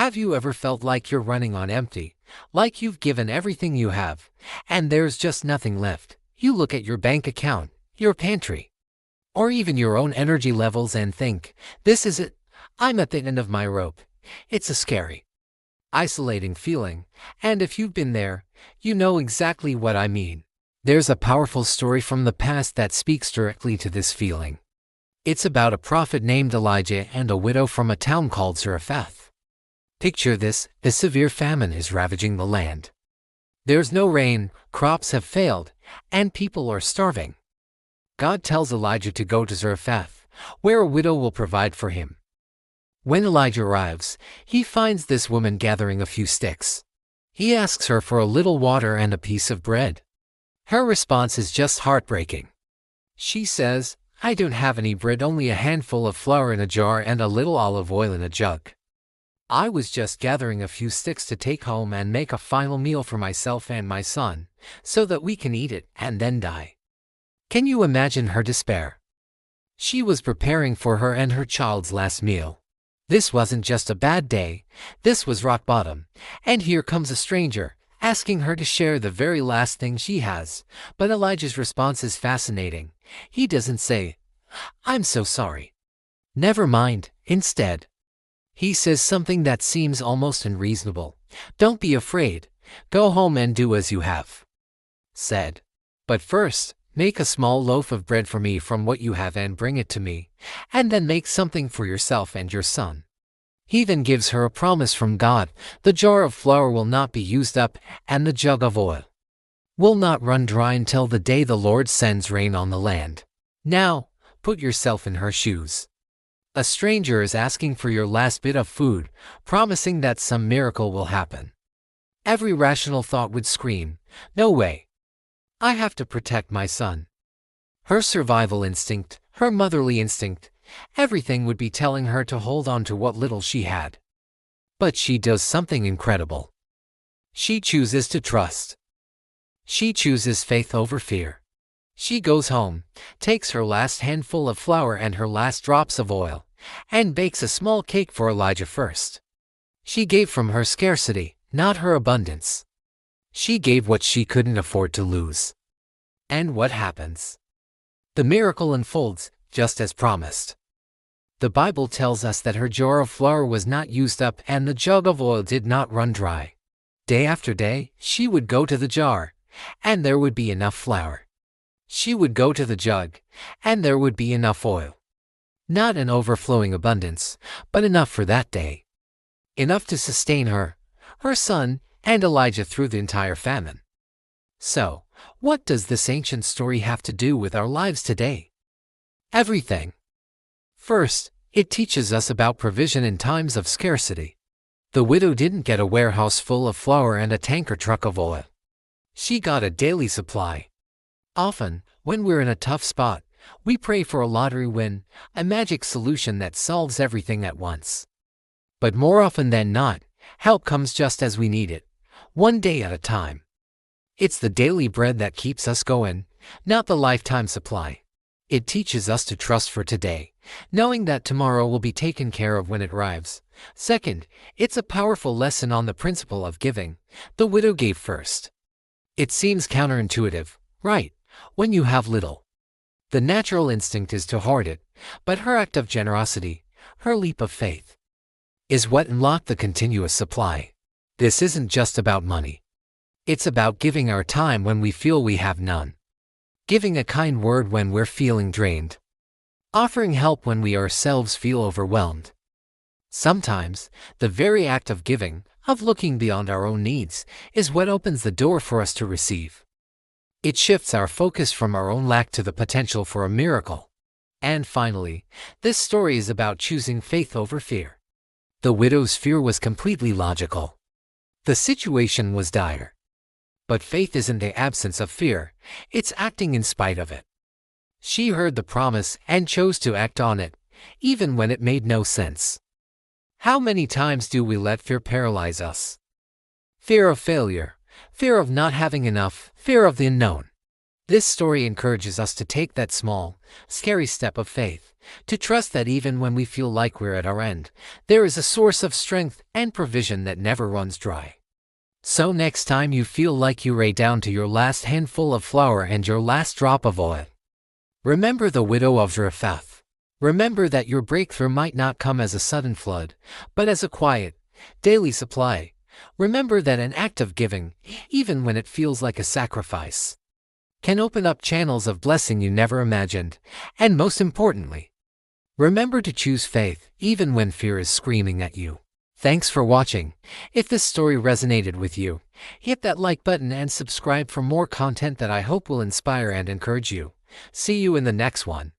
Have you ever felt like you're running on empty, like you've given everything you have, and there's just nothing left? You look at your bank account, your pantry, or even your own energy levels and think, this is it, I'm at the end of my rope. It's a scary, isolating feeling, and if you've been there, you know exactly what I mean. There's a powerful story from the past that speaks directly to this feeling. It's about a prophet named Elijah and a widow from a town called Zarephath. Picture this: a severe famine is ravaging the land. There's no rain, crops have failed, and people are starving. God tells Elijah to go to Zarephath, where a widow will provide for him. When Elijah arrives, he finds this woman gathering a few sticks. He asks her for a little water and a piece of bread. Her response is just heartbreaking. She says, "I don't have any bread, only a handful of flour in a jar and a little olive oil in a jug. I was just gathering a few sticks to take home and make a final meal for myself and my son, so that we can eat it and then die." Can you imagine her despair? She was preparing for her and her child's last meal. This wasn't just a bad day, this was rock bottom, and here comes a stranger, asking her to share the very last thing she has. But Elijah's response is fascinating. He doesn't say, "I'm so sorry. Never mind," instead, he says something that seems almost unreasonable. "Don't be afraid. Go home and do as you have said. But first, make a small loaf of bread for me from what you have and bring it to me, and then make something for yourself and your son." He then gives her a promise from God: the jar of flour will not be used up, and the jug of oil will not run dry until the day the Lord sends rain on the land. Now, put yourself in her shoes. A stranger is asking for your last bit of food, promising that some miracle will happen. Every rational thought would scream, "No way. I have to protect my son." Her survival instinct, her motherly instinct, everything would be telling her to hold on to what little she had. But she does something incredible. She chooses to trust. She chooses faith over fear. She goes home, takes her last handful of flour and her last drops of oil, and bakes a small cake for Elijah first. She gave from her scarcity, not her abundance. She gave what she couldn't afford to lose. And what happens? The miracle unfolds, just as promised. The Bible tells us that her jar of flour was not used up and the jug of oil did not run dry. Day after day, she would go to the jar, and there would be enough flour. She would go to the jug, and there would be enough oil. Not an overflowing abundance, but enough for that day. Enough to sustain her, her son, and Elijah through the entire famine. So, what does this ancient story have to do with our lives today? Everything. First, it teaches us about provision in times of scarcity. The widow didn't get a warehouse full of flour and a tanker truck of oil. She got a daily supply. Often, when we're in a tough spot, we pray for a lottery win, a magic solution that solves everything at once. But more often than not, help comes just as we need it, one day at a time. It's the daily bread that keeps us going, not the lifetime supply. It teaches us to trust for today, knowing that tomorrow will be taken care of when it arrives. Second, it's a powerful lesson on the principle of giving. The widow gave first. It seems counterintuitive, right? When you have little, the natural instinct is to hoard it, but her act of generosity, her leap of faith, is what unlocked the continuous supply. This isn't just about money. It's about giving our time when we feel we have none. Giving a kind word when we're feeling drained. Offering help when we ourselves feel overwhelmed. Sometimes, the very act of giving, of looking beyond our own needs, is what opens the door for us to receive. It shifts our focus from our own lack to the potential for a miracle. And finally, this story is about choosing faith over fear. The widow's fear was completely logical. The situation was dire. But faith isn't the absence of fear, it's acting in spite of it. She heard the promise and chose to act on it, even when it made no sense. How many times do we let fear paralyze us? Fear of failure, fear of not having enough, fear of the unknown. This story encourages us to take that small, scary step of faith, to trust that even when we feel like we're at our end, there is a source of strength and provision that never runs dry. So next time you feel like you lay down to your last handful of flour and your last drop of oil, remember the widow of Zarephath. Remember that your breakthrough might not come as a sudden flood, but as a quiet, daily supply. Remember that an act of giving, even when it feels like a sacrifice, can open up channels of blessing you never imagined. And most importantly, remember to choose faith even when fear is screaming at you. Thanks for watching. If this story resonated with you, hit that like button and subscribe for more content that I hope will inspire and encourage you. See you in the next one.